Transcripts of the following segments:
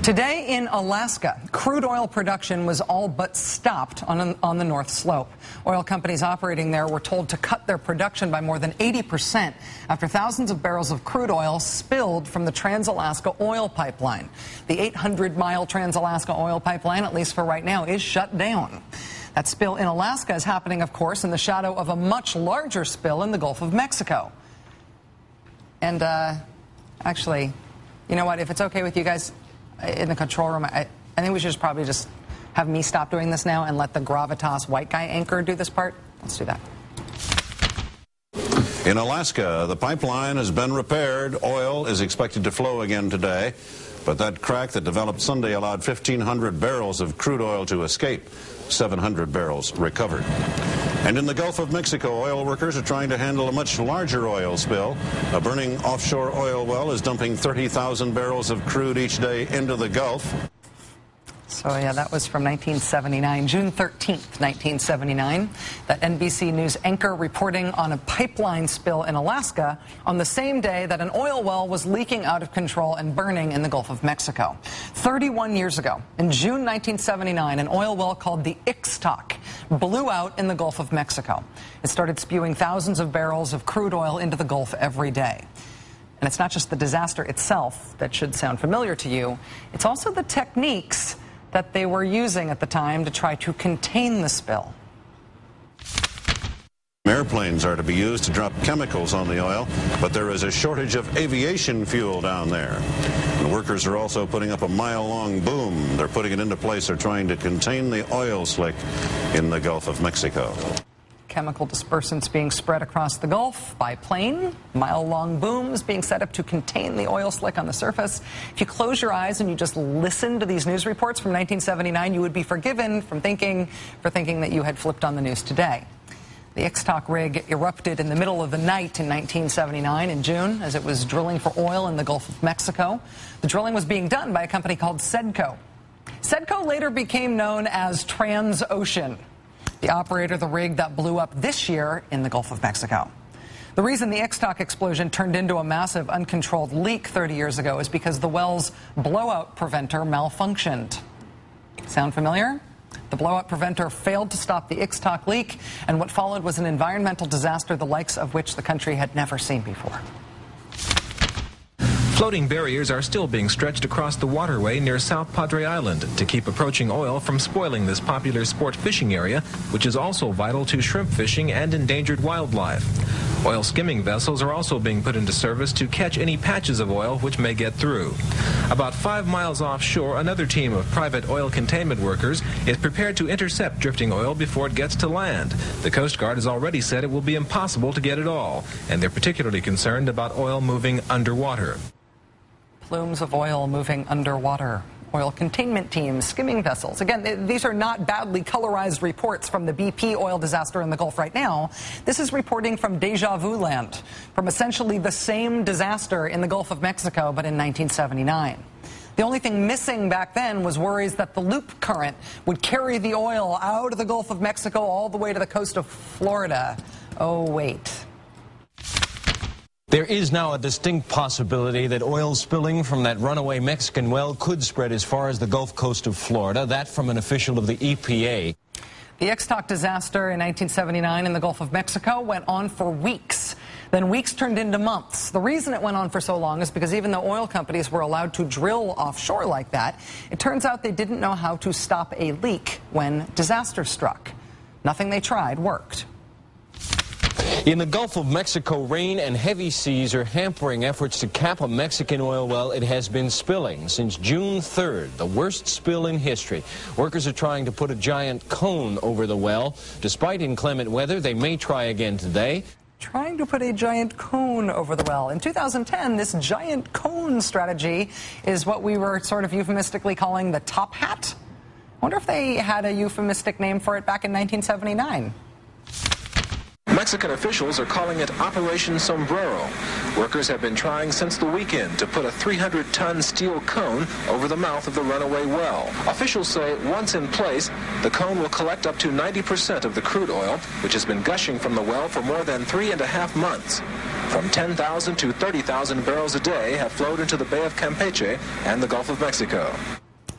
Today in Alaska, crude oil production was all but stopped on the North Slope. Oil companies operating there were told to cut their production by more than 80% after thousands of barrels of crude oil spilled from the Trans-Alaska oil pipeline. The 800-mile Trans-Alaska oil pipeline, at least for right now, is shut down. That spill in Alaska is happening, of course, in the shadow of a much larger spill in the Gulf of Mexico. And actually, you know what, if it's okay with you guys, in the control room, I think we should probably just have me stop doing this now and let the gravitas white guy anchor do this part. Let's do that. In Alaska, the pipeline has been repaired. Oil is expected to flow again today. But that crack that developed Sunday allowed 1,500 barrels of crude oil to escape. 700 barrels recovered. And in the Gulf of Mexico, oil workers are trying to handle a much larger oil spill. A burning offshore oil well is dumping 30,000 barrels of crude each day into the Gulf. So, yeah, that was from 1979, June 13th, 1979. That NBC News anchor reporting on a pipeline spill in Alaska on the same day that an oil well was leaking out of control and burning in the Gulf of Mexico. 31 years ago, in June 1979, an oil well called the Ixtoc blew out in the Gulf of Mexico. It started spewing thousands of barrels of crude oil into the Gulf every day. And it's not just the disaster itself that should sound familiar to you, it's also the techniques that they were using at the time to try to contain the spill. Airplanes are to be used to drop chemicals on the oil, but there is a shortage of aviation fuel down there. And workers are also putting up a mile-long boom. They're putting it into place. They're trying to contain the oil slick in the Gulf of Mexico. Chemical dispersants being spread across the Gulf by plane, mile-long booms being set up to contain the oil slick on the surface. If you close your eyes and you just listen to these news reports from 1979, you would be forgiven for thinking that you had flipped on the news today. The Ixtoc rig erupted in the middle of the night in 1979 in June as it was drilling for oil in the Gulf of Mexico. The drilling was being done by a company called Sedco. Sedco later became known as Transocean, the operator of the rig that blew up this year in the Gulf of Mexico. The reason the Ixtoc explosion turned into a massive uncontrolled leak 30 years ago is because the well's blowout preventer malfunctioned. Sound familiar? The blowout preventer failed to stop the Ixtoc leak, and what followed was an environmental disaster the likes of which the country had never seen before. Floating barriers are still being stretched across the waterway near South Padre Island to keep approaching oil from spoiling this popular sport fishing area, which is also vital to shrimp fishing and endangered wildlife. Oil skimming vessels are also being put into service to catch any patches of oil which may get through. About 5 miles offshore, another team of private oil containment workers is prepared to intercept drifting oil before it gets to land. The Coast Guard has already said it will be impossible to get it all, and they're particularly concerned about oil moving underwater. Plumes of oil moving underwater. Oil containment teams, skimming vessels. Again, these are not badly colorized reports from the BP oil disaster in the Gulf right now. This is reporting from deja vu land, from essentially the same disaster in the Gulf of Mexico, but in 1979. The only thing missing back then was worries that the loop current would carry the oil out of the Gulf of Mexico all the way to the coast of Florida. Oh, wait. There is now a distinct possibility that oil spilling from that runaway Mexican well could spread as far as the Gulf Coast of Florida. That from an official of the EPA. The Ixtoc disaster in 1979 in the Gulf of Mexico went on for weeks. Then weeks turned into months. The reason it went on for so long is because even though oil companies were allowed to drill offshore like that, it turns out they didn't know how to stop a leak when disaster struck. Nothing they tried worked. In the Gulf of Mexico, rain and heavy seas are hampering efforts to cap a Mexican oil well it has been spilling since June 3rd, the worst spill in history. Workers are trying to put a giant cone over the well. Despite inclement weather, they may try again today. Trying to put a giant cone over the well. In 2010, this giant cone strategy is what we were sort of euphemistically calling the top hat. I wonder if they had a euphemistic name for it back in 1979. Mexican officials are calling it Operation Sombrero. Workers have been trying since the weekend to put a 300-ton steel cone over the mouth of the runaway well. Officials say once in place, the cone will collect up to 90% of the crude oil, which has been gushing from the well for more than 3.5 months. From 10,000 to 30,000 barrels a day have flowed into the Bay of Campeche and the Gulf of Mexico.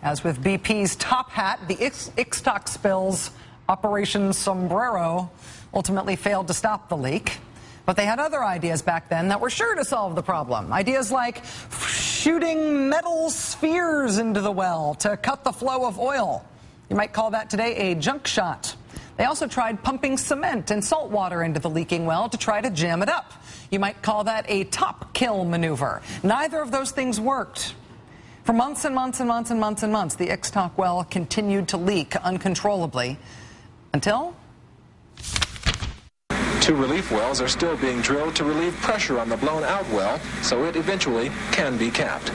As with BP's Top Hat, the Ixtoc spills, Operation Sombrero, ultimately failed to stop the leak. But they had other ideas back then that were sure to solve the problem. Ideas like shooting metal spheres into the well to cut the flow of oil. You might call that today a junk shot. They also tried pumping cement and salt water into the leaking well to try to jam it up. You might call that a top kill maneuver. Neither of those things worked. For months and months and months and months and months, the Ixtoc well continued to leak uncontrollably until 2 relief wells are still being drilled to relieve pressure on the blown-out well, so it eventually can be capped.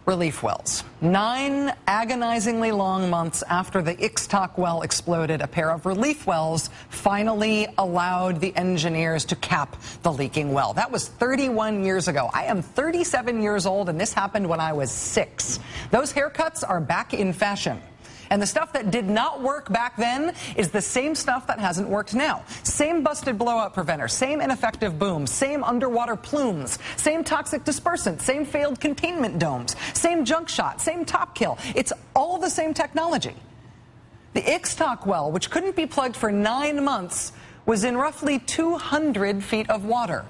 Relief wells. 9 agonizingly long months after the Ixtoc well exploded, a pair of relief wells finally allowed the engineers to cap the leaking well. That was 31 years ago. I am 37 years old, and this happened when I was 6. Those haircuts are back in fashion. And the stuff that did not work back then is the same stuff that hasn't worked now. Same busted blowout preventer, same ineffective booms, same underwater plumes, same toxic dispersant, same failed containment domes, same junk shot, same top kill. It's all the same technology. The Ixtoc well, which couldn't be plugged for 9 months, was in roughly 200 feet of water.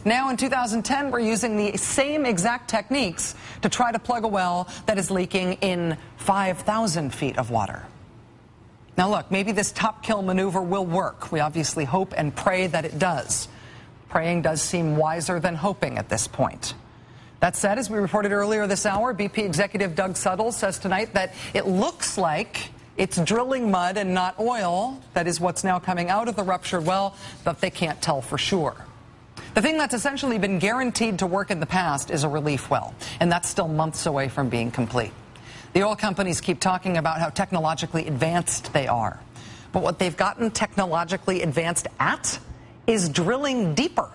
Now in 2010, we're using the same exact techniques to try to plug a well that is leaking in 5,000 feet of water. Now look, maybe this top kill maneuver will work. We obviously hope and pray that it does. Praying does seem wiser than hoping at this point. That said, as we reported earlier this hour, BP executive Doug Suttles says tonight that it looks like it's drilling mud and not oil. That is what's now coming out of the ruptured well, but they can't tell for sure. The thing that's essentially been guaranteed to work in the past is a relief well, and that's still months away from being complete. The oil companies keep talking about how technologically advanced they are, but what they've gotten technologically advanced at is drilling deeper.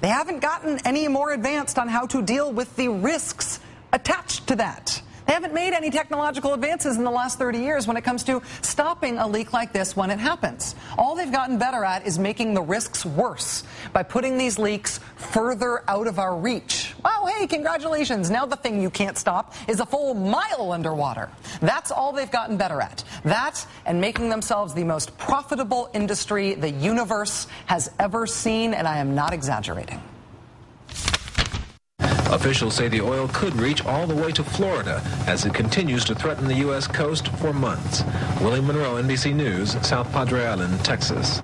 They haven't gotten any more advanced on how to deal with the risks attached to that. They haven't made any technological advances in the last 30 years when it comes to stopping a leak like this when it happens. All they've gotten better at is making the risks worse by putting these leaks further out of our reach. Well, hey, congratulations. Now the thing you can't stop is a full mile underwater. That's all they've gotten better at. That and making themselves the most profitable industry the universe has ever seen, and I am not exaggerating. Officials say the oil could reach all the way to Florida as it continues to threaten the U.S. coast for months. Willie Monroe, NBC News, South Padre Island, Texas.